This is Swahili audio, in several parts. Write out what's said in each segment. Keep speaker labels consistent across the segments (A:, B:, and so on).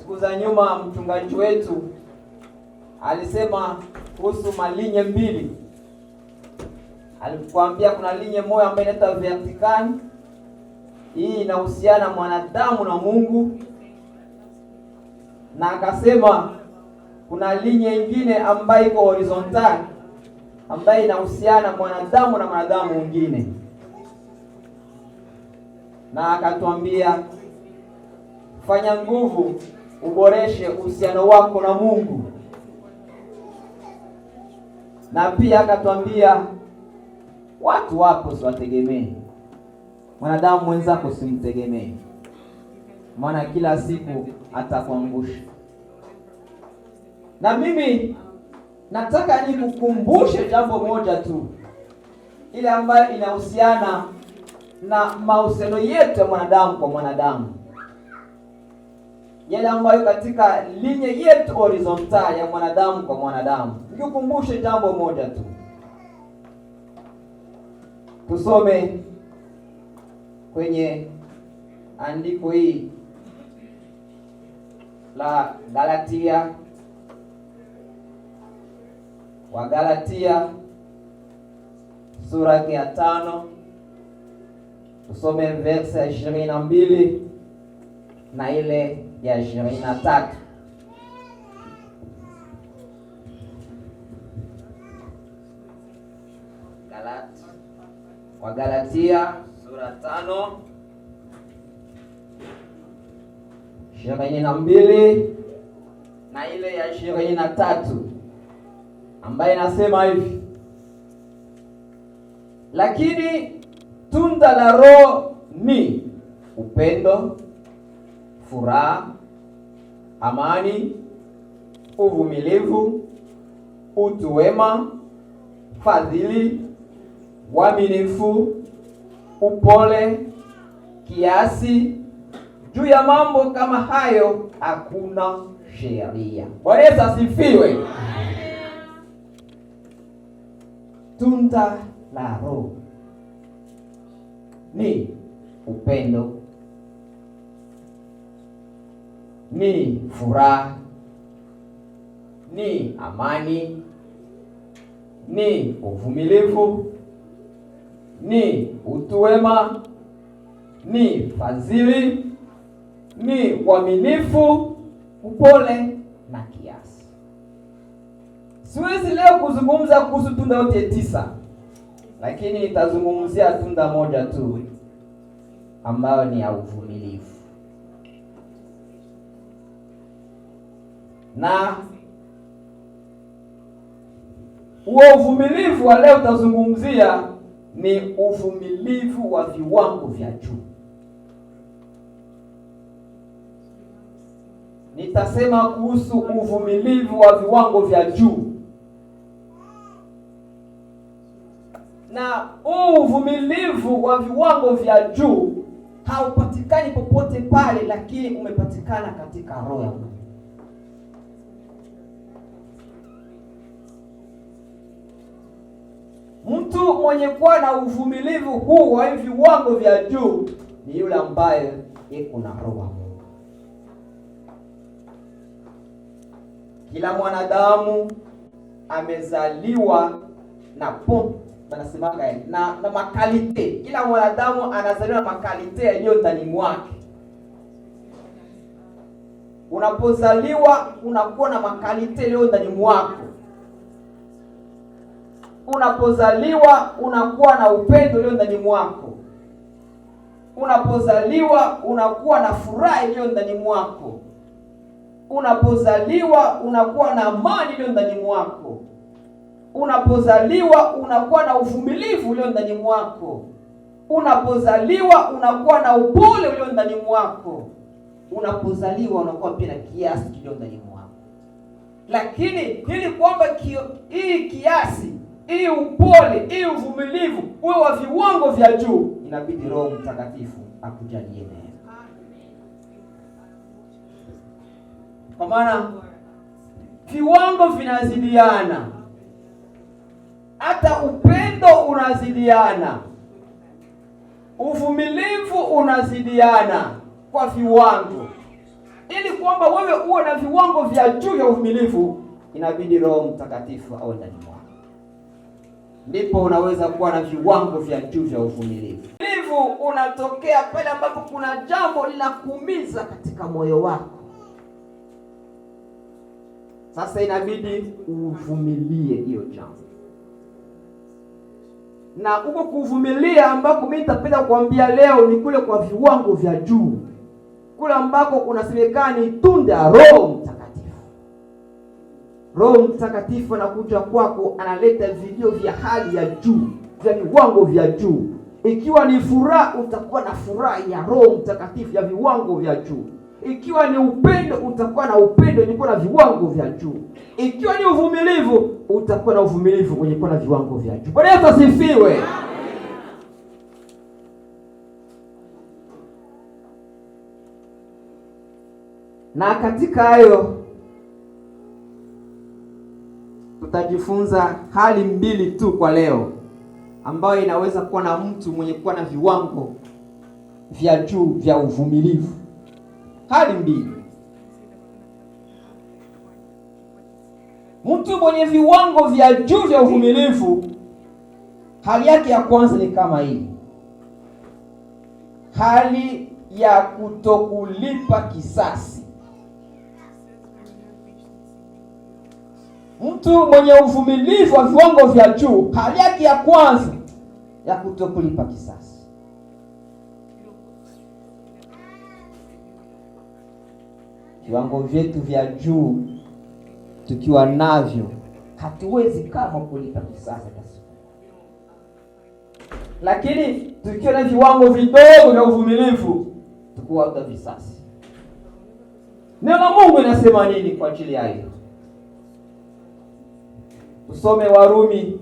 A: Siku za nyuma mchungaji wetu alisema kuhusu malinye mbili. Alikwambia kuna linye moja ambayo inaitwa vertical. Hii inahusiana mwanadamu na Mungu. Na akasema kuna linye nyingine ambayo iko horizontal ambayo inahusiana mwanadamu na mwanadamu mwingine. Na akatuambia fanya nguvu uboreshe uhusiano wako na Mungu. Na pia akatuambia watu wako siwategemee. Mwanadamu mwenzako simtegemee, maana kila siku atakuangusha. Na mimi nataka nikukumbushe jambo moja tu, ile ambayo inahusiana na mahusiano yetu ya mwanadamu kwa mwanadamu, yale ambayo katika linye yetu horizontal ya mwanadamu kwa mwanadamu. Nikukumbushe jambo moja tu. Tusome kwenye andiko hii la Galatia, wa Galatia sura ya 5, tusome verse ya 22 na ile ya 23. Wa Galatia sura 5 22 na ile ya 23, ambaye nasema hivi: lakini tunda la Roho ni upendo, furaha, amani, uvumilivu, utu wema, fadhili, uaminifu, upole, kiasi. Juu ya mambo kama hayo hakuna sheria. Bwana Yesu asifiwe. Tunda la Roho ni upendo, ni furaha, ni amani, ni uvumilivu, ni utu wema, ni fadhili, ni uaminifu, upole na kiasi. Siwezi leo kuzungumza kuhusu tunda yote 9, lakini nitazungumzia tunda moja tu ambayo ni ya uvumilivu. Na huo uvumilivu wa leo utazungumzia ni uvumilivu wa viwango vya juu. Nitasema kuhusu uvumilivu wa viwango vya juu. Na huu uvumilivu wa viwango vya juu haupatikani popote pale, lakini umepatikana katika roho ya Mungu. Mtu mwenye kuwa na uvumilivu huu wa viwango vya juu ni yule ambaye yuko na roho ya Mungu. Kila mwanadamu amezaliwa na wanasemanga na makalite. Kila mwanadamu anazaliwa na makalite yaliyo ndani mwake. Unapozaliwa unakuwa na makalite yaliyo ndani mwako. Unapozaliwa unakuwa na upendo ulio ndani mwako. Unapozaliwa unakuwa na furaha iliyo ndani mwako. Unapozaliwa unakuwa na amani iliyo ndani mwako. Unapozaliwa unakuwa na uvumilivu ulio ndani mwako. Unapozaliwa unakuwa na upole ulio ndani mwako. Unapozaliwa unakuwa pia na kiasi kilio ndani mwako. Lakini ili kwamba hii kiasi, hii upole, hii uvumilivu uwe wa viwango vya juu, inabidi Roho Mtakatifu akujalie neema. Kwa maana viwango vinazidiana. Hata upendo unazidiana. Uvumilivu unazidiana kwa viwango. ili kwamba wewe uwe na viwango vya juu vya uvumilivu, inabidi Roho Mtakatifu awe ndani mwako. Ndipo unaweza kuwa na viwango vya juu vya uvumilivu. Uvumilivu unatokea pale ambapo kuna jambo linakuumiza katika moyo wako. Sasa inabidi uvumilie hiyo jambo. Na huko kuvumilia ambako mimi nitapenda kuambia leo ni kule kwa viwango vya juu. Kule ambako kunasemekana ni tunda ya Roho Mtakatifu. Roho Mtakatifu anakuja kwako, analeta vilio vya hali ya juu, vya viwango vya juu. Ikiwa ni furaha, utakuwa na furaha ya Roho Mtakatifu ya viwango vya juu. Ikiwa ni upendo, utakuwa na upendo wenye kuwa na viwango vya juu. Ikiwa ni uvumilivu, utakuwa na uvumilivu wenye kuwa na viwango vya juu. Bwana Yesu asifiwe. Na katika hayo tutajifunza hali mbili tu kwa leo, ambayo inaweza kuwa na mtu mwenye kuwa na viwango vya juu vya uvumilivu. Hali mbili. Mtu mwenye viwango vya juu vya uvumilivu, hali yake ya kwanza ni kama hii: hali ya kutokulipa kisasi. Mtu mwenye uvumilivu wa viwango vya juu, hali yake ya kwanza ya kutokulipa kisasi. Viwango vyetu vya juu tukiwa navyo, hatuwezi kama kulipa kisasi. Lakini tukiwa na viwango vidogo vya uvumilivu, tukuwa hata visasi. Neno la Mungu linasema nini kwa ajili ya hiyo? Tusome Warumi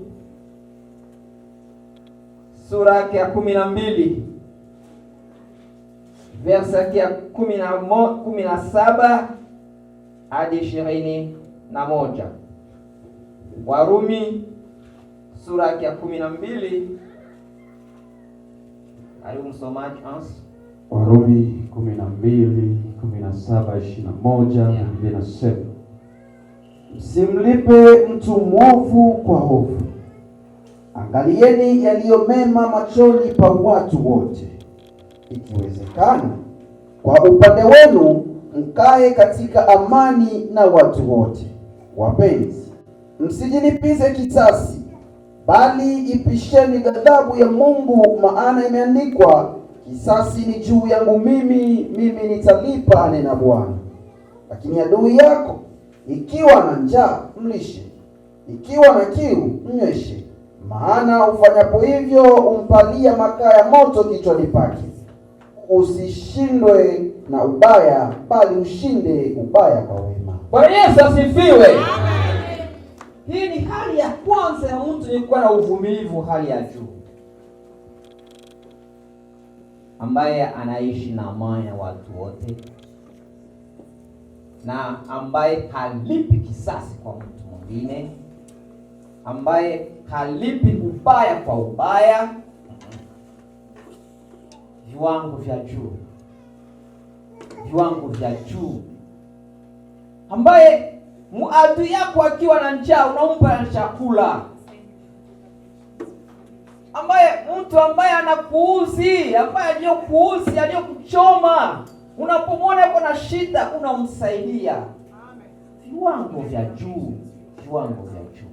A: sura ya 12 verse ya 17 hadi 21. Warumi sura ya 12. Karibu msomaji Hans.
B: Warumi 12:17-21 inasema, msimlipe mtu mwovu kwa hofu. Angalieni yaliyo mema machoni pa watu wote. Ikiwezekana, kwa upande wenu mkae katika amani na watu wote. Wapenzi, msijilipize kisasi, bali ipisheni ghadhabu ya Mungu, maana imeandikwa, kisasi ni juu yangu mimi nitalipa, anena Bwana. Lakini adui yako ikiwa na njaa mlishe, ikiwa na kiu mnyweshe, maana ufanyapo hivyo umpalia makaa ya moto kichwani pake. Usishindwe na ubaya, bali ushinde ubaya kwa wema.
A: Bwana Yesu asifiwe. Hii ni hali ya kwanza ya mtu aliyekuwa na uvumilivu, hali ya juu, ambaye anaishi na amani na watu wote, na ambaye halipi kisasi kwa mtu mwingine, ambaye halipi ubaya kwa ubaya. Viwango vya juu, viwango vya juu, ambaye muadui yako akiwa na njaa unampa chakula, ambaye mtu ambaye anakuuzi, ambaye aliyokuuzi, aliyokuchoma, unapomwona yuko na shida unamsaidia. Viwango vya juu, viwango vya juu.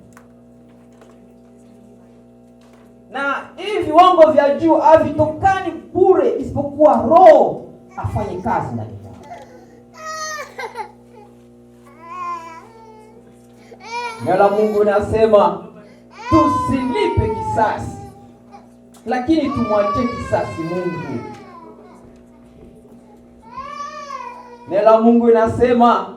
A: Na hivi viwango vya juu havitokani bure, isipokuwa Roho afanye kazi ndani yako. Neno la Mungu linasema tusilipe kisasi, lakini tumwachie kisasi Mungu. Neno la Mungu linasema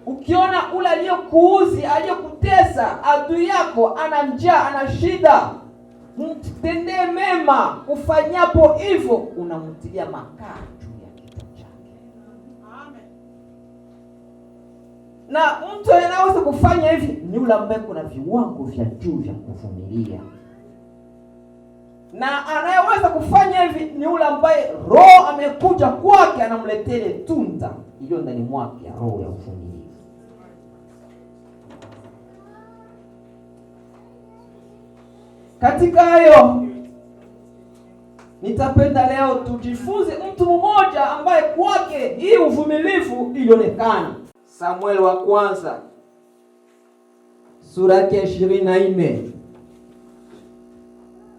A: ukiona ule aliyokuuzi, aliyokutesa, adui yako ana njaa, ana shida, mtendee mema. Ufanyapo hivyo unamtilia makaa juu ya kichwa chake. Amen. Na mtu anaweza kufanya hivi ni yule ambaye kuna viwango vya juu vya kuvumilia, na anayeweza anaweza kufanya hivi ni yule ambaye Roho amekuja kwake, anamletea ile tunda iliyo ndani mwake ya roho ya uvumilivu. Katika hayo nitapenda leo tujifunze mtu mmoja ambaye kwake hii uvumilivu ilionekana. Samuel wa kwanza sura ya 24.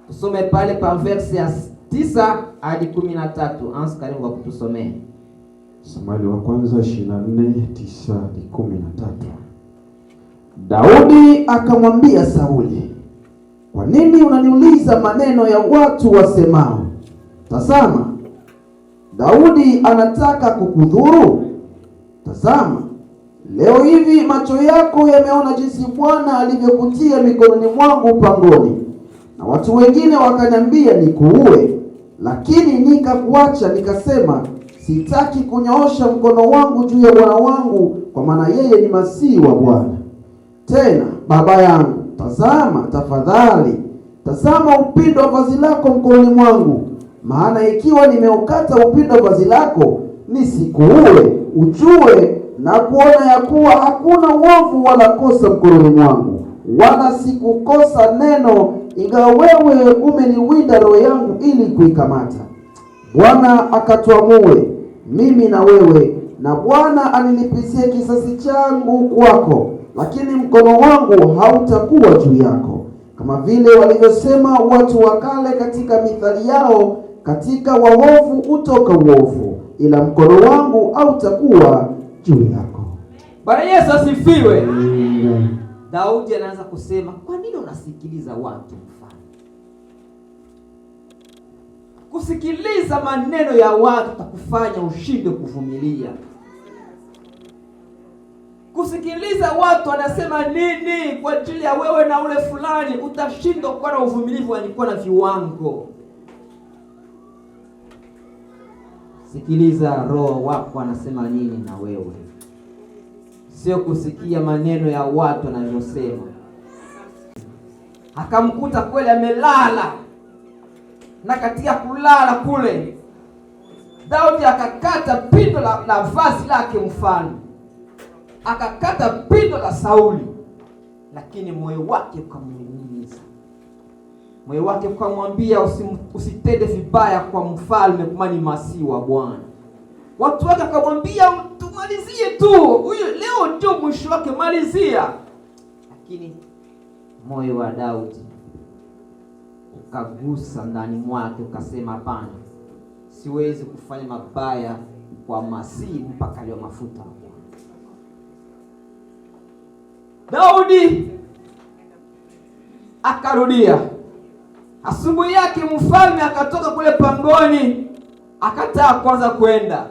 A: Tusome pale pa verse ya 9 hadi 13. Ansa karibu kutusomea.
B: Samuel wa kwanza 24:9 hadi 13. Daudi akamwambia Sauli, kwa nini unaniuliza maneno ya watu wasemao? Tazama, Daudi anataka kukudhuru. Tazama, leo hivi macho yako yameona jinsi Bwana alivyokutia mikononi mwangu pangoni, na watu wengine wakaniambia nikuue, lakini nikakuacha, nikasema sitaki kunyoosha mkono wangu juu ya bwana wangu, kwa maana yeye ni masihi wa Bwana. Tena baba yangu, tazama tafadhali, tazama upindo wa vazi lako mkononi mwangu, maana ikiwa nimeukata upindo wa vazi lako nisikuue, ujue na kuona ya kuwa hakuna uovu wala kosa mkononi mwangu, wala sikukosa neno, ingawa wewe umeniwinda roho yangu ili kuikamata. Bwana akatuamue mimi na wewe, na Bwana anilipizie kisasi changu kwako, lakini mkono wangu hautakuwa juu yako, kama vile walivyosema watu wa kale katika mithali yao, katika waovu utoka uovu, ila mkono wangu hautakuwa juu yako.
A: Bwana Yesu asifiwe. Daudi anaanza kusema, kwa nini unasikiliza watu mfano? Kusikiliza maneno ya watu takufanya ushinde kuvumilia. Kusikiliza watu wanasema nini kwa ajili ya wewe na ule fulani, utashindwa kuwa na uvumilivu alikuwa na viwango. Sikiliza roho wako anasema nini na wewe, sio kusikia maneno ya watu wanavyosema. Akamkuta kweli amelala, na katika kulala kule Daudi akakata pindo la vazi lake mfano, akakata pindo la Sauli, lakini moyo wake ukamning'iniza. Moyo wake ukamwambia usitende vibaya kwa mfalme, kwa ni masihi wa Bwana. Watu wake akamwambia tumalizie tu, huyu leo ndio mwisho wake, malizia. Lakini moyo wa Daudi ukagusa ndani mwake, ukasema hapana, siwezi kufanya mabaya kwa masihi mpaka leo mafuta wa Bwana. Daudi akarudia. Asubuhi yake mfalme akatoka kule pangoni, akataa kwanza kwenda.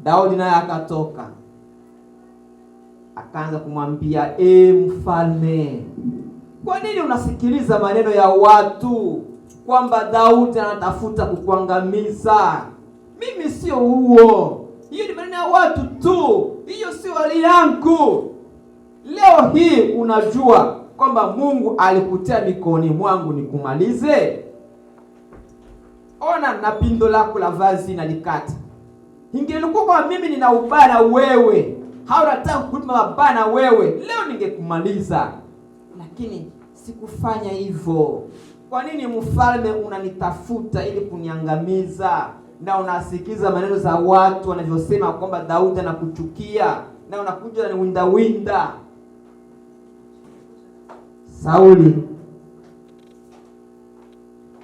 A: Daudi naye akatoka, akaanza kumwambia, mfalme, kwa nini unasikiliza maneno ya watu kwamba Daudi anatafuta kukuangamiza? Mimi sio huo, hiyo ni maneno ya watu tu, hiyo sio hali yangu. Leo hii unajua kwamba Mungu alikutia mikononi mwangu nikumalize. Ona na pindo lako la vazi nalikata. Ingelikuwa kwa mimi nina ubaya na wewe, hautataka kutuma mabaya na wewe, leo ningekumaliza. Lakini sikufanya hivyo. Kwa nini mfalme unanitafuta ili kuniangamiza, na unasikiza maneno za watu wanavyosema kwamba Daudi anakuchukia, na unakuja na winda? Sauli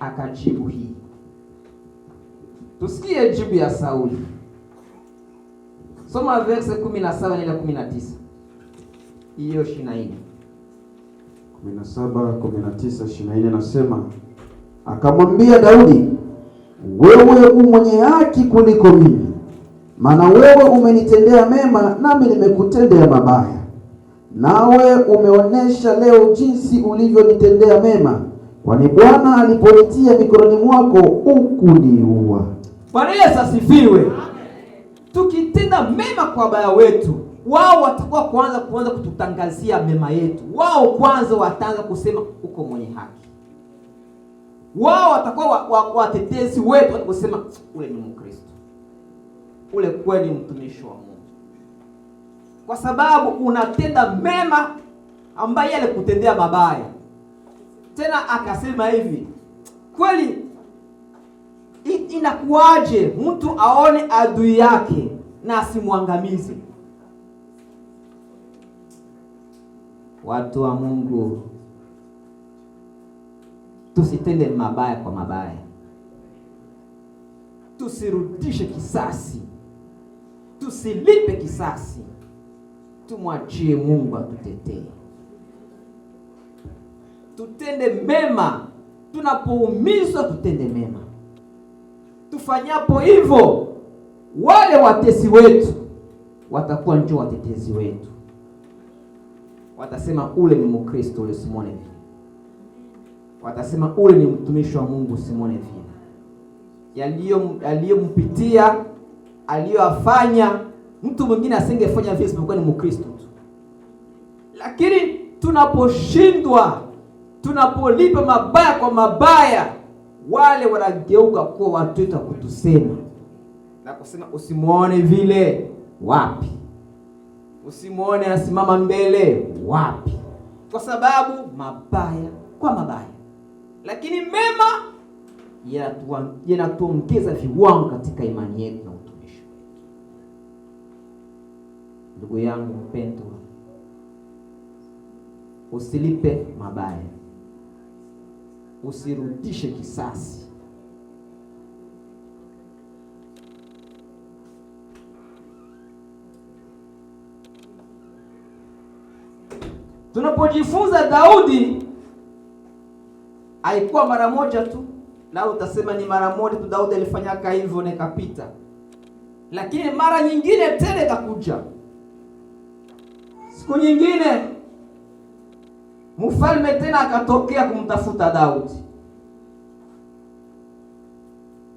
A: akajibu hii. Tusikie jibu ya Sauli. Soma verse 17 na 19. Hiyo 24.
B: 17:19-24 nasema, akamwambia Daudi, wewe mwenye haki kuliko mimi, maana wewe umenitendea mema nami nimekutendea mabaya. Nawe umeonesha leo jinsi ulivyonitendea mema, kwani Bwana aliponitia mikononi mwako hukuniua.
A: Bwana Yesu asifiwe. Tukitenda mema kwa baya wetu, wao watakuwa kwanza kututangazia mema yetu. Wao kwanza wataanza kusema uko mwenye haki. wao watakuwa watetezi wetu watakusema ule ni Mkristo, ule kweli mtumishi wa Mungu, kwa sababu unatenda mema ambaye yale kutendea mabaya. Tena akasema hivi, kweli inakuaje mtu aone adui yake na asimwangamize? Watu wa Mungu, tusitende mabaya kwa mabaya, tusirudishe kisasi, tusilipe kisasi, tumwachie Mungu atutetee. Tutende mema, tunapoumizwa tutende mema. Tufanyapo hivyo, wale watesi wetu watakuwa ndio watetezi wetu. Watasema ule ni Mkristo, ule Simone vile. Watasema ule ni mtumishi wa Mungu, Simone vile. Aliyompitia, aliyofanya, mtu mwingine asingefanya vile isipokuwa ni Mkristo tu. Lakini tunaposhindwa, tunapolipa mabaya kwa mabaya, wale wanageuka kuwa watu wetu kutusema na kusema usimuone vile. Wapi? Usimuone anasimama mbele. Wapi? Kwa sababu mabaya kwa mabaya. Lakini mema yanatuongeza viwango katika imani yetu na utumishi. Ndugu yangu mpendwa, usilipe mabaya, usirudishe kisasi. Tunapojifunza Daudi haikuwa mara moja tu, na utasema ni mara moja tu Daudi alifanyaka hivyo na ikapita. Lakini mara nyingine tena ikakuja. Siku nyingine mfalme tena akatokea kumtafuta Daudi.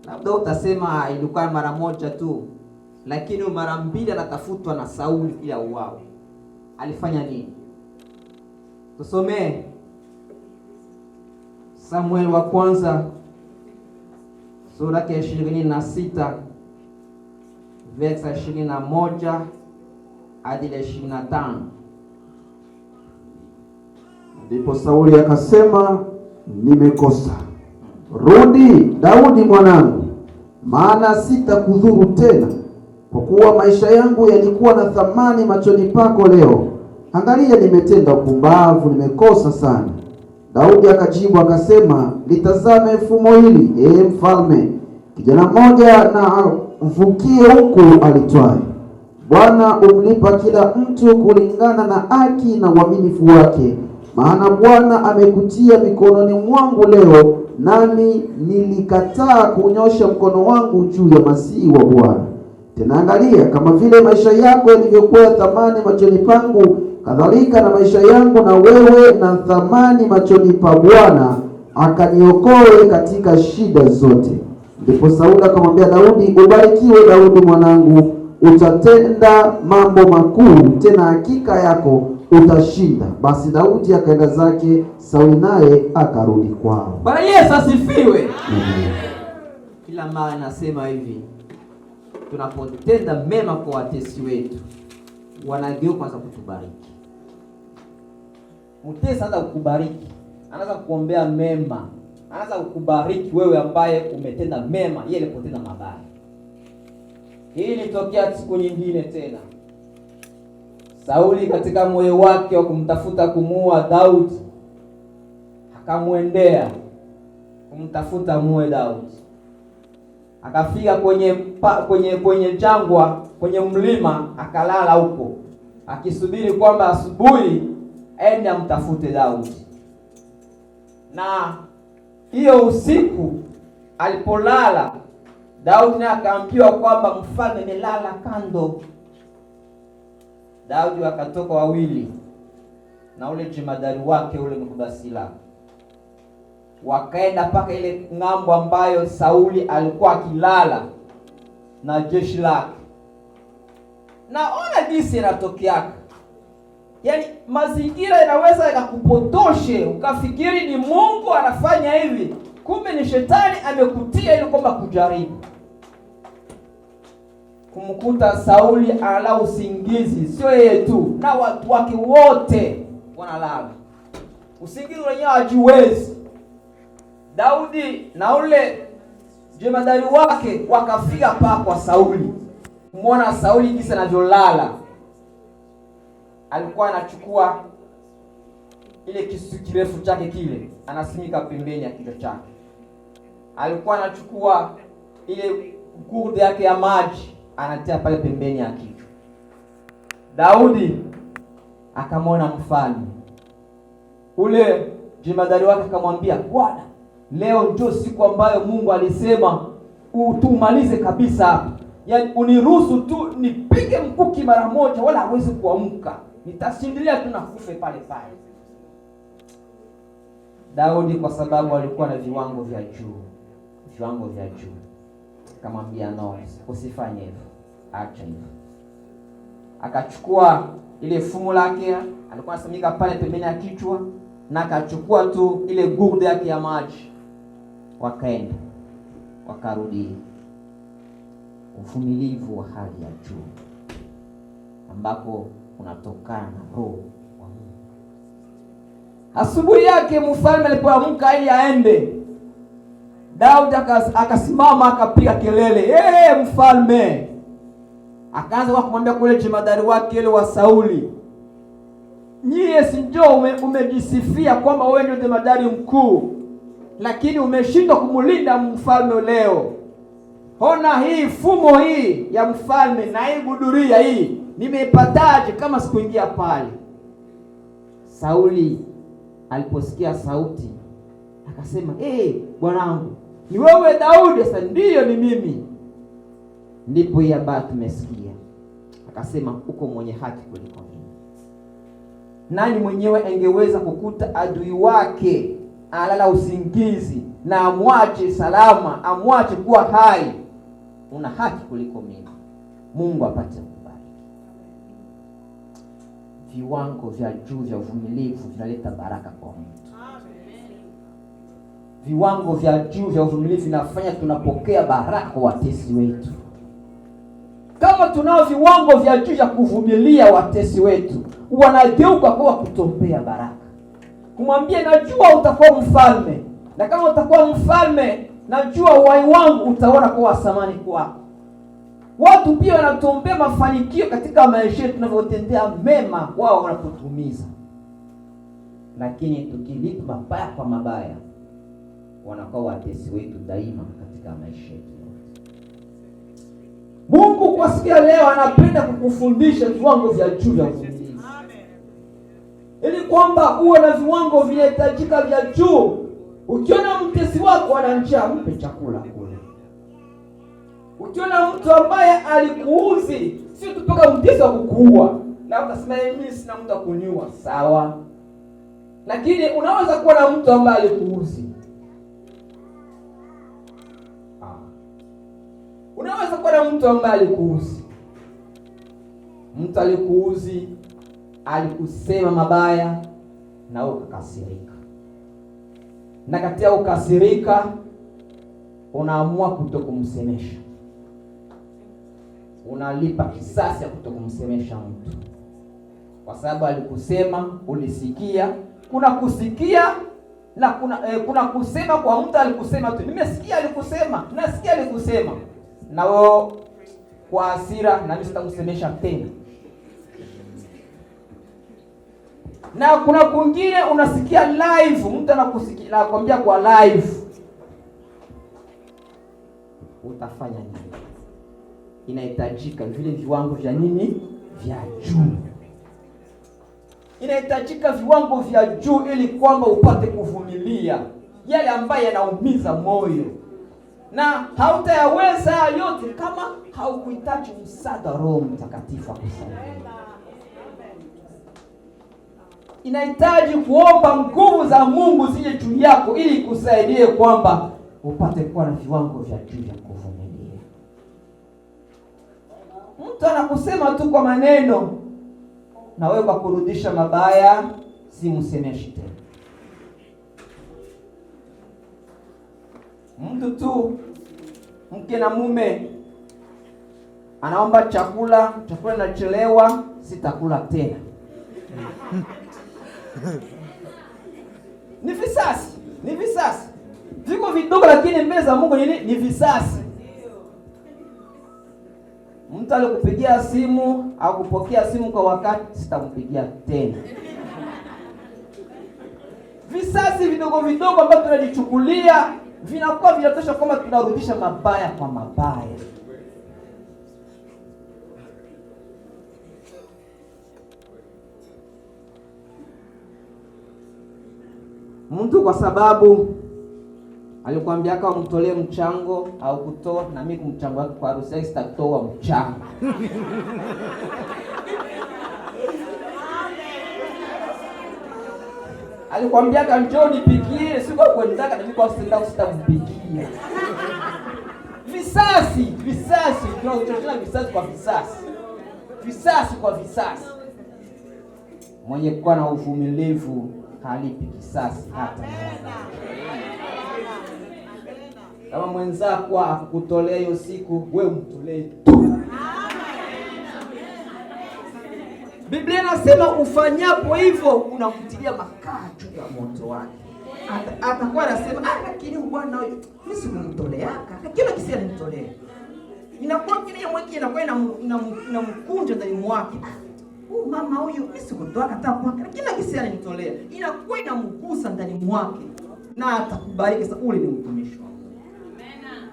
A: Labda utasema ilikuwa mara moja tu, lakini mara mbili anatafutwa na Sauli ili auawe. Alifanya nini? Tusomee Samuel wa kwanza sura ya 26 verse 21 hadi 25.
B: Ndipo Sauli akasema, nimekosa. Rudi Daudi mwanangu, maana sitakudhuru tena, kwa kuwa maisha yangu yalikuwa na thamani machoni pako leo. Angalia, nimetenda upumbavu, nimekosa sana. Daudi akajibu akasema, litazame fumo hili, mfalme. Kijana mmoja na avukie huku alitwaye. Bwana umlipa kila mtu kulingana na haki na uaminifu wake. Maana Bwana amekutia mikononi mwangu leo, nami nilikataa kunyosha mkono wangu juu ya masihi wa Bwana. Tena angalia, kama vile maisha yako yalivyokuwa thamani machoni pangu, kadhalika na maisha yangu na wewe na thamani machoni pa Bwana, akaniokoe katika shida zote. Ndipo Sauli akamwambia Daudi, ubarikiwe Daudi mwanangu, utatenda mambo makuu, tena hakika yako utashinda. Basi Daudi akaenda zake, Sauli naye akarudi kwao.
A: Bwana Yesu asifiwe. Kila mara nasema hivi, tunapotenda mema kwa watesi wetu, wanageuka kwanza kutubariki. Mtesi anaanza kukubariki, anaanza kukuombea mema, anaanza kukubariki wewe ambaye umetenda mema, yeye alipotenda mabaya. Hii ilitokea siku nyingine tena. Sauli katika moyo wake wa kumtafuta kumuua Daudi, akamwendea kumtafuta muue Daudi. Akafika kwenye jangwa, kwenye mlima, akalala huko akisubiri kwamba asubuhi aende amtafute Daudi. Na hiyo usiku alipolala, Daudi naye akaambiwa kwamba mfalme amelala kando. Daudi wakatoka wawili na ule jemadari wake ule mkubwa silaha, wakaenda mpaka ile ng'ambo ambayo Sauli alikuwa akilala na jeshi lake. Na ona jinsi inatokeaka. Yaani mazingira inaweza yakakupotoshe ukafikiri ni Mungu anafanya hivi, Kumbe ni shetani amekutia ili kwamba kujaribu kumkuta Sauli analala usingizi. Sio yeye tu, na watu wake wote wanalala usingizi wenyewe hajiwezi. Daudi na ule jemadari wake wakafika kwa Sauli. Muona Sauli jinsi anavyolala. Alikuwa anachukua ile kisu kirefu chake kile, anasimika pembeni ya kichwa chake. Alikuwa anachukua ile gourde yake ya maji, anatia pale pembeni ya kichwa. Daudi akamwona mfalme. Ule jemadari wake akamwambia, Bwana, leo ndio siku ambayo Mungu alisema utumalize kabisa hapa. Yaani uniruhusu tu nipige mkuki mara moja, wala hawezi kuamka. Nitashindilia tu na kufe pale pale. Daudi kwa sababu alikuwa na viwango vya juu, akamwambia no, usifanye hivyo, acha hivyo. Akachukua ile fumo lake alikuwa anasimika pale pembeni ya kichwa, na akachukua tu ile gourde yake ya maji, wakaenda wakarudi. Uvumilivu wa hali ya juu ambako unatokana na roho wa Mungu. Asubuhi yake mfalme alipoamka ili aende, Daudi akasimama akapiga kelele, mfalme! Akaanza kwa kumwambia kule jemadari wake ile wa Sauli, nyie si njoo umejisifia kwamba wewe ndio jemadari mkuu, lakini umeshindwa kumulinda mfalme leo. Ona hii fumo hii ya mfalme na hii guduria hii nimeipataje kama sikuingia pale? Sauli aliposikia sauti akasema, bwanangu, ni wewe Daudi? Sasa ndiyo, ni mimi. Ndipo hii habari tumesikia. Akasema, uko mwenye haki kuliko mimi. Nani mwenyewe angeweza kukuta adui wake alala usingizi na amwache salama, amwache kuwa hai? Una haki kuliko mimi. Mungu apate kubariki. Viwango vya juu vya uvumilivu vinaleta baraka kwa mtu. Viwango vya juu vya uvumilivu vinafanya tunapokea baraka kwa watesi wetu. Kama tunao viwango vya juu vya kuvumilia watesi wetu, wanageuka kwa kutombea baraka, kumwambia najua utakuwa mfalme, na kama utakuwa mfalme najua uhai wangu utaona kwa thamani kwako. Watu pia wanatuombea mafanikio katika maisha yetu tunavyotendea mema, wao wanapotumiza. Lakini tukilipa mabaya kwa mabaya, wanakuwa watesi wetu daima katika maisha yetu. Mungu kwa siku ya leo anapenda kukufundisha viwango vya juu vya uvumilivu. Ili kwamba uwe na viwango vinahitajika vya juu. Ukiona mtesi wako ana njaa, mpe chakula kule. Ukiona mtu ambaye alikuuzi, si tutoka mtesi wa kukuua, na utasema mimi sina mtu akunyua, sawa. Lakini unaweza kuwa na mtu ambaye alikuuzi. Unaweza kuwa na mtu ambaye alikuuzi. Mtu alikuuzi, alikusema mabaya na ukakasirika. Na katika ukasirika unaamua kutokumsemesha. Unalipa kisasi ya kutokumsemesha mtu. Kwa sababu alikusema, ulisikia. Kuna kusikia na kuna kusema kwa mtu alikusema tu. Nimesikia alikusema, nasikia alikusema. Na wewe kwa hasira na mimi sitakusemesha tena. Na kuna kwingine unasikia live, mtu anakusikia anakuambia kwa live. Utafanya nini? Inahitajika vile viwango vya nini? Vya juu. Inahitajika viwango vya juu ili kwamba upate kuvumilia yale ambayo yanaumiza moyo. Na hautayaweza yote kama haukuhitaji msaada Roho Mtakatifu akusaidia. Inahitaji kuomba nguvu za Mungu zije juu yako ili kusaidie kwamba upate kuwa na viwango vya juu vya kuvumilia. Mtu anakusema tu kwa maneno, na wewe kwa kurudisha mabaya, si msemeshi tena. Mtu tu mke na mume anaomba chakula inachelewa, sitakula tena. Ni visasi. Viko vidogo lakini mbele za Mungu ni visasi. Mtu alikupigia simu au kupokea simu kwa wakati, sitampigia tena. Visasi vidogo ambavyo tunajichukulia vinakuwa vinatosha kwamba tunarudisha mabaya kwa mabaya. Mtu kwa sababu alikwambia kama umtolee mchango au kutoa, na mimi kumchango wake kwa harusi sitatoa mchango. Alikwambia kama njoo nipikie, siko kwendaka na mimi kwa sitampikia. Visasi, tunachochana visasi kwa visasi. Mwenye kuwa na uvumilivu halipi kisasi hata moja. Kama mwenzako akutolea hiyo siku, wewe mtolee tu. Biblia inasema ufanyapo hivyo unamtilia makaa juu ya moto wake. Atakuwa anasema lakini bwana huyu mimi sikumtoleaka, kila kisi alimtolea. Inakuwa kile mwiki inakuwa inamkunja ndani mwake. Mama huyu mimi sikutoa hata kwake, kila kisi alimtolea. Inakuwa inamgusa ndani mwake na atakubariki. Sasa ule ni mtumishi wa Mungu. Amen.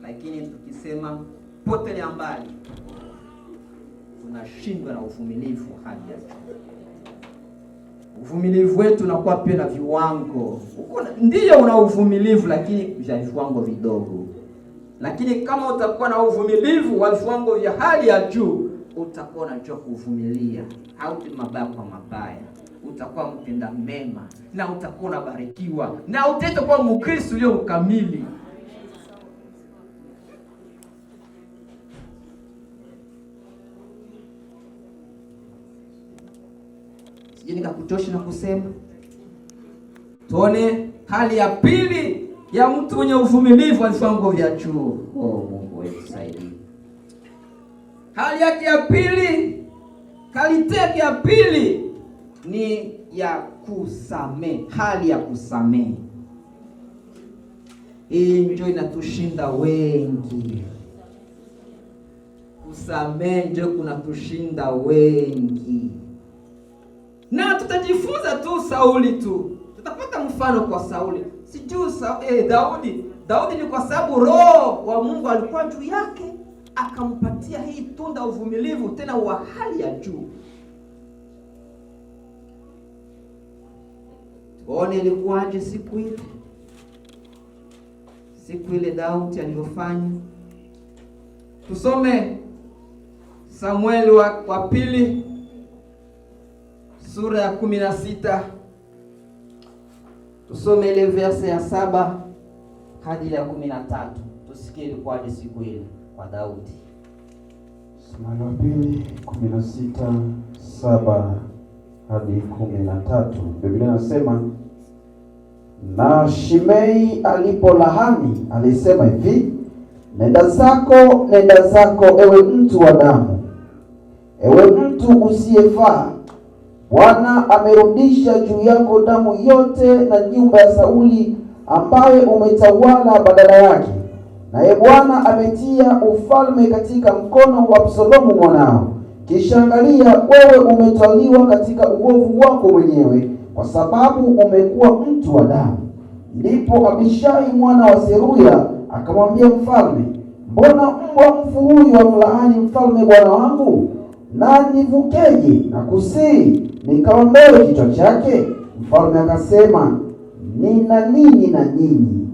A: Lakini tukisema potelea mbali, tunashindwa na uvumilivu hadi juu. Uvumilivu wetu unakuwa pia na viwango. Ndiyo una uvumilivu lakini vya viwango vidogo. Lakini kama utakuwa na uvumilivu wa viwango vya hali ya juu, utakuwa unajua kuvumilia, hauti mabaya kwa mabaya. Utakuwa mpenda mema na utakuwa unabarikiwa na utakuwa Mkristo ulio kamili. Nikakutosha na kusema tuone hali ya pili ya mtu mwenye uvumilivu wa viwango vya juu. Mungu wetu saidie. Hali yake ya pili, kalite yake ya pili ni ya kusamehe. Hali ya kusamehe hii ndio inatushinda wengi. Kusamehe ndio kunatushinda wengi. Na tutajifunza tu Sauli tu. Tutapata mfano kwa Sauli. Sijui Daudi ni kwa sababu roho wa Mungu alikuwa juu yake, akampatia hii tunda uvumilivu tena wa hali ya juu. Tuone ilikuwaje siku ile Daudi alivyofanya. Tusome Samueli wa pili sura ya 16. Tusome ile verse ya 7 hadi ya 13. Tusikie ilikuwaje siku ile kwa Daudi.
B: Samueli wa pili 16:7 hadi 13. Biblia inasema, na Shimei alipolahani alisema hivi, nenda zako ewe mtu wa damu, ewe mtu usiyefaa. Bwana amerudisha juu yako damu yote na nyumba ya Sauli ambaye umetawala badala yake. Naye Bwana ametia ufalme katika mkono wa Absalomu mwanao. Kisha angalia, wewe umetwaliwa katika uovu wako mwenyewe, kwa sababu umekuwa mtu wa damu. Ndipo Abishai mwana wa Seruya akamwambia mfalme, mbona mbwa mfu huyu amlaani mfalme bwana wangu? Na nivukeje na kusii nikaondoe kichwa chake? Mfalme akasema, nina nini na nyinyi,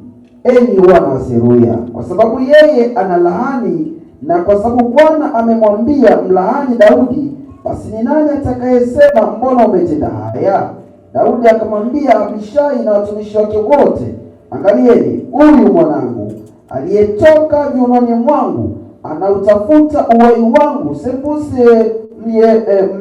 B: enyi wana wa Seruya? Kwa sababu yeye analaani, na kwa sababu Bwana amemwambia mlaani Daudi, basi ni nani atakayesema mbona umetenda haya? Daudi akamwambia Abishai na watumishi wake wote, angalieni, huyu mwanangu aliyetoka viunoni mwangu anautafuta uhai wangu, sembuse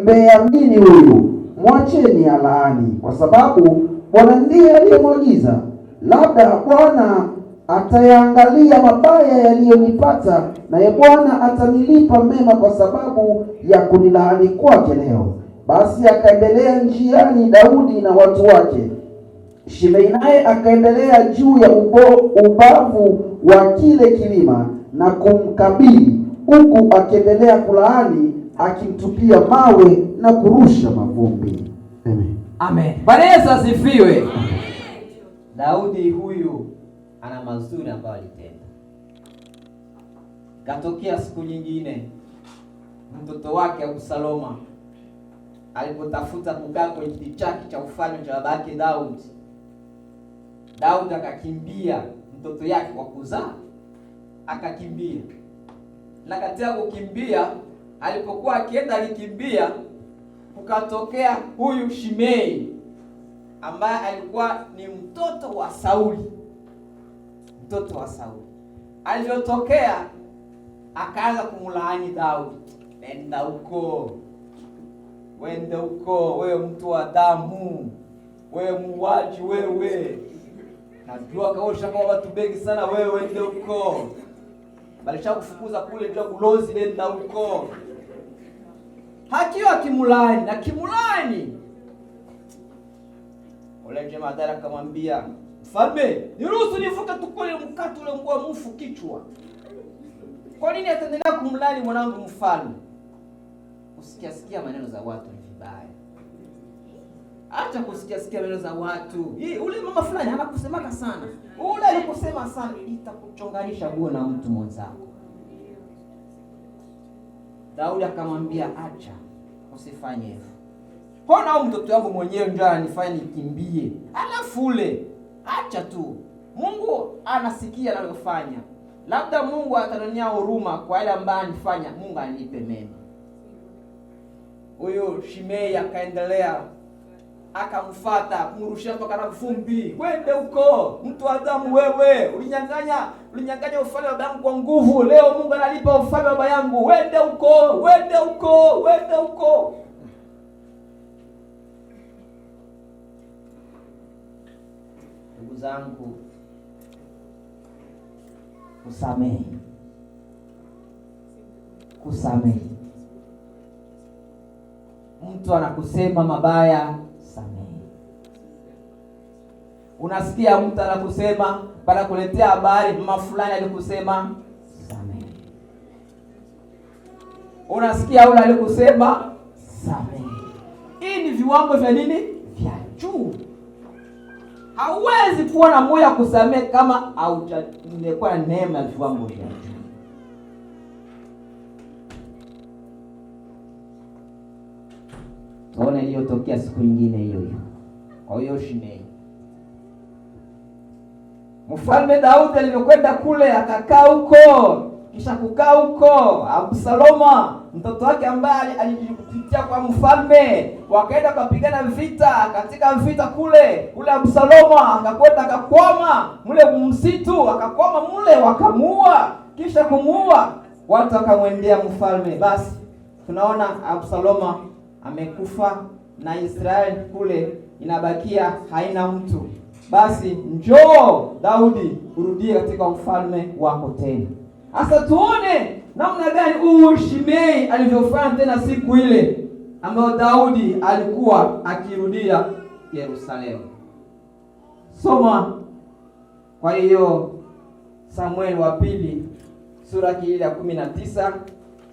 B: mmeamini huyu. Mwacheni alaani, kwa sababu Bwana ndiye aliyemwagiza. Labda Bwana atayaangalia mabaya yaliyonipata, naye Bwana atanilipa mema kwa sababu ya kunilaani kwake leo. Basi akaendelea njiani Daudi na watu wake. Shimei naye akaendelea juu ya ubavu wa kile kilima na kumkabili, huku akiendelea kulaani, akimtupia mawe na kurusha mavumbi. Amen.
A: Amen. Bwana Yesu asifiwe. Daudi huyu ana mazuri ambayo alitenda. Katokea siku nyingine mtoto wake Absaloma alipotafuta kukaa kwenye kiti chake cha ufalme cha babake Daudi. Daudi akakimbia mtoto yake kwa kuzaa, akakimbia. Na katika kukimbia, alipokuwa akienda alikimbia, kukatokea huyu Shimei ambaye alikuwa ni mtoto wa Sauli. Mtoto wa Sauli. Alivyotokea akaanza kumlaani Daudi. Nenda huko. Wende huko, wewe mtu wa damu. Wewe muuaji wewe. Najua kaosha kwa watu wengi sana wewe, wende huko. Balisha kufukuza kule ndio kulozi, nenda huko. Hakiwa kimulani na kimulani. Ule jamaa dada akamwambia, "Mfalme, niruhusu nivuke tukole mkate ule mbwa mfu kichwa." Kwa nini ataendelea kumlani mwanangu mfalme? Usikia maneno za watu ni vibaya. Acha kusikia maneno za watu. Ule mama fulani anakusemaka sana. Ule alikusema sana, itakuchonganisha wewe na mtu mwenzako. Daudi akamwambia, "Acha, usifanye hivyo. Mbona au mtoto wangu mwenyewe ndio ananifanya nikimbie? Alafu ule, acha tu. Mungu anasikia anayofanya. Labda Mungu atanionea huruma kwa yale ambayo anifanya, Mungu anipe mema." Huyo Shimei akaendelea, akamfuata, kumrushia toka na vumbi. "Wende huko, mtu wa damu wewe, ulinyang'anya ufalme wa baba yangu kwa nguvu. Leo Mungu analipa ufalme wa baba yangu. Wende huko, wende huko, wende huko." Ndugu zangu, kusamehe. Mtu anakusema mabaya, samehe. Unasikia mtu anakusema, banakuletea habari mama fulani alikusema, samehe. Unasikia ule alikusema, samehe. Hii ni viwango vya nini? Vya juu. Hauwezi kuwa na moyo kusamehe kama haujakuwa na neema ya viwango vya juu. Tuone iliyotokea siku nyingine hiyo. Kwa hiyo Shimei, Mfalme Daudi alipokwenda kule akakaa huko, kisha kukaa huko, Absaloma mtoto wake ambaye alijipitia kwa mfalme, wakaenda kupigana vita. Katika vita kule Absaloma akakwenda akakwama mule msitu, akakwama mule, wakamuua. Kisha kumuua, watu wakamwendea mfalme. Basi tunaona Absaloma amekufa na Israeli kule inabakia haina mtu. Basi njoo Daudi, urudie katika ufalme wako tena. Sasa tuone namna gani Shimei alivyofanya tena siku ile ambayo Daudi alikuwa akirudia Yerusalemu. Soma kwa hiyo Samueli wa pili sura ile ya 19,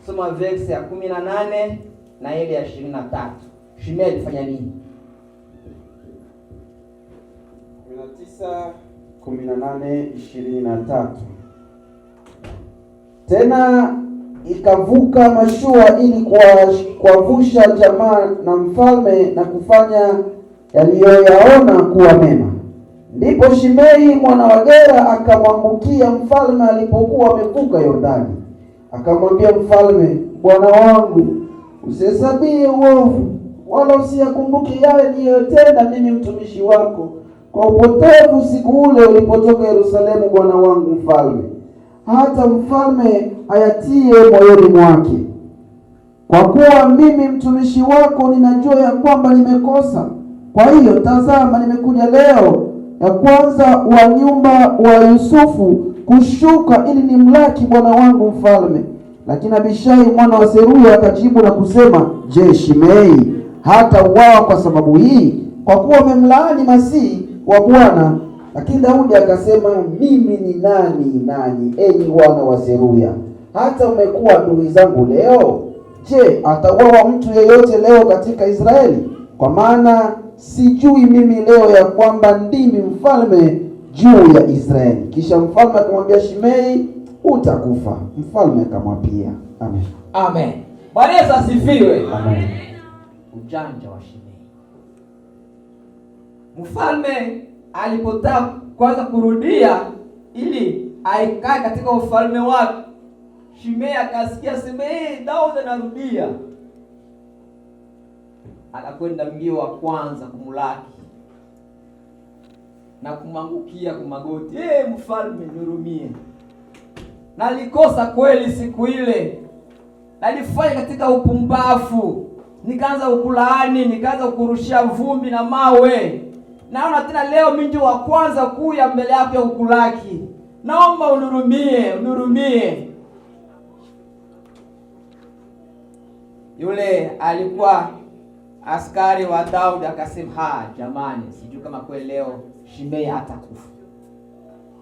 A: soma verse ya 18 na ile ya 23. Shimei alifanya nini?
B: 19:18-23. Tena ikavuka mashua ili kuwavusha jamaa na mfalme na kufanya yaliyoyaona kuwa mema. Ndipo Shimei mwana wa Gera akamwambukia mfalme alipokuwa amevuka Yordani. Akamwambia mfalme, "Bwana wangu, usihesabie uovu, wala usiyakumbuke yale niliyotenda mimi mtumishi wako kwa upotevu siku ule ulipotoka Yerusalemu, bwana wangu mfalme, hata mfalme ayatie moyoni mwake. Kwa kuwa mimi mtumishi wako ninajua ya kwamba nimekosa. Kwa hiyo tazama, nimekuja leo, ya kwanza wa nyumba wa Yusufu kushuka ili nimlaki bwana wangu mfalme. Lakini Abishai mwana wa Seruya akajibu na kusema, je, Shimei hata uawa kwa sababu hii, kwa kuwa umemlaani Masihi wa Bwana? Lakini Daudi akasema, mimi ni nani nanyi, enyi wana wa Seruya, hata umekuwa adui zangu leo? Je, atauawa mtu yeyote leo katika Israeli? Kwa maana sijui mimi leo ya kwamba ndimi mfalme juu ya Israeli. Kisha mfalme akamwambia Shimei, utakufa. Mfalme akamwapia. Amen.
A: Amen. Bwana Yesu asifiwe.
B: Amen.
A: Ujanja wa Shimei. Mfalme alipotaka kwanza kurudia ili aikae katika ufalme wake, Shimei akasikia sema, Daudi anarudia. Anakwenda mbio wa kwanza kumlaki na kumwangukia kumagoti, mfalme nihurumie. Nalikosa kweli siku ile, nalifanya katika upumbavu, nikaanza ukulaani, nikaanza kukurushia vumbi na mawe. Naona tena leo mimi ndio wa kwanza kuja mbele yako ya kukulaki. Naomba unihurumie. Yule alikuwa askari wa Daudi akasema, jamani, sijui kama kweli leo Shimei hatakufa.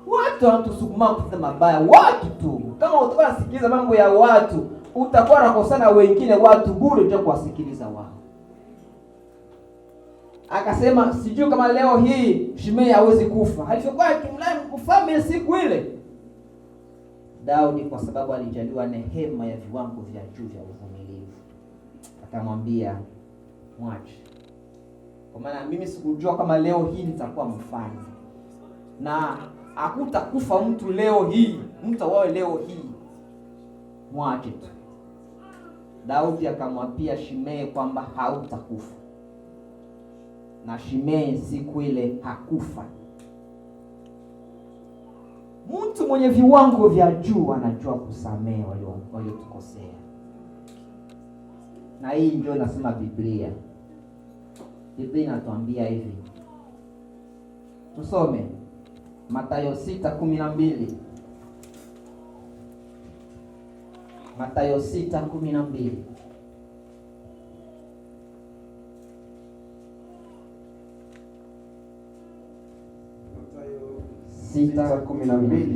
A: Watu wanatusukuma kufanya mabaya, watu tu. Kama utakuwa unasikiliza mambo ya watu, utakuwa unakosana wengine watu bure tu kuwasikiliza wao. Akasema, sijui kama leo hii Shimei hawezi kufa. Alichokuwa kimlani kufanya siku ile. Daudi kwa sababu alijaliwa neema ya viwango vya juu vya uvumilivu, akamwambia, mwache. Kwa maana mimi sikujua kama leo hii nitakuwa mfalme. Na hakutakufa mtu leo hii, mtu awawe leo hii. Mwache tu. Daudi akamwapia Shimei kwamba hautakufa. Na Shimei siku ile hakufa. Mtu mwenye viwango vya juu anajua kusamehe waliotukosea. Na hii ndio inasema Biblia. Biblia inatuambia hivi. Tusome Mathayo 6:12. Mathayo 6:12.
B: 6:12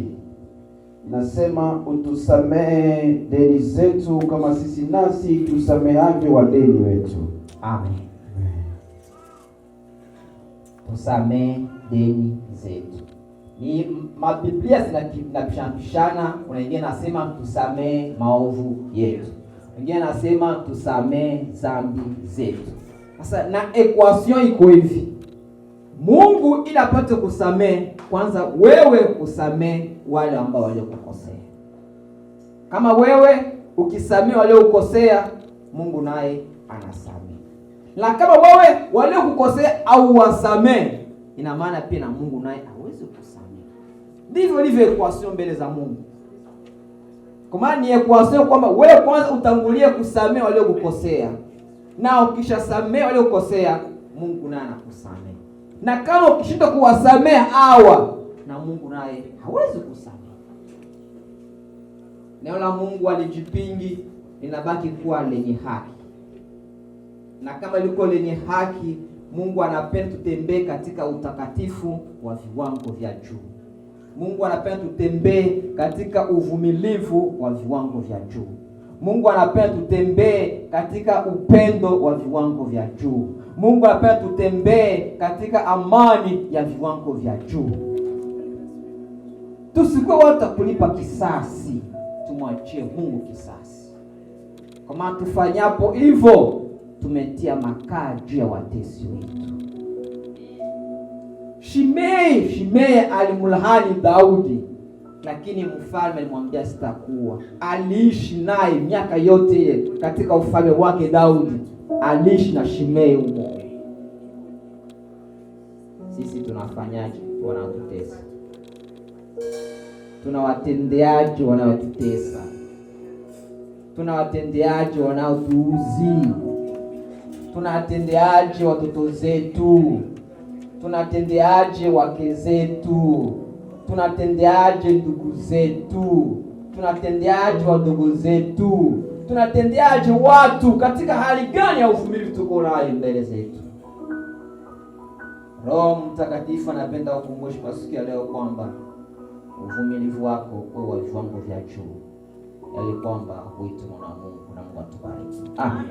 B: nasema, utusamehe deni zetu kama sisi nasi tusamehavyo wadeni wetu.
A: Amen. Tusamehe deni zetu. Ni mabiblia zinapishana. Kuna wengine nasema tusamehe maovu yetu, wengine nasema tusamehe dhambi zetu. Sasa na equation iko hivi. Mungu ili apate kusamehe, kwanza wewe usamehe wale ambao waliokukosea. Kama wewe ukisamehe waliokukosea, Mungu naye anasamehe. Na kama wewe waliokukosea au wasamehe, ina maana pia na Mungu naye hawezi kusamehe. Ndivyo equation mbele za Mungu. Kwa maana ni equation kwamba wewe kwanza utangulie kusamehe waliokukosea. Na ukishasamehe waliokukosea, Mungu naye anakusamehe. Na kama ukishinda kuwasamehe hawa, na Mungu naye hawezi kusamehe. Neno la Mungu alijipingi, linabaki kuwa lenye haki. Na kama liko lenye haki, Mungu anapenda tutembee katika utakatifu wa viwango vya juu. Mungu anapenda tutembee katika uvumilivu wa viwango vya juu. Mungu anapenda tutembee katika upendo wa viwango vya juu. Mungu anapenda tutembee katika amani ya viwango vya juu. Tusikuwe watu kulipa kisasi, tumwachie Mungu kisasi. Kwa maana tufanyapo hivyo, tumetia makaa juu ya watesi wetu. Shimei alimlaani Daudi, lakini mfalme alimwambia sitakuwa. Aliishi naye miaka yote ile katika ufalme wake. Daudi aliishi na Shimei humo. Sisi tunafanyaje wanaotutesa? Tunawatendeaje wanaotutesa? Tunawatendeaje wanaotuuzi? Tunawatendeaje watoto zetu? Tunatendeaje wake zetu? Tunatendeaje ndugu zetu? Tunatendeaje wadogo zetu? Tunatendeaje watu? Katika hali gani ya uvumilivu tuko nayo mbele zetu? Roho Mtakatifu anapenda kukumbusha kwa siku ya leo kwamba uvumilivu wako uwe wa viwango vya juu, ili kwamba uitwe na Mungu, na Mungu atubariki. Amen.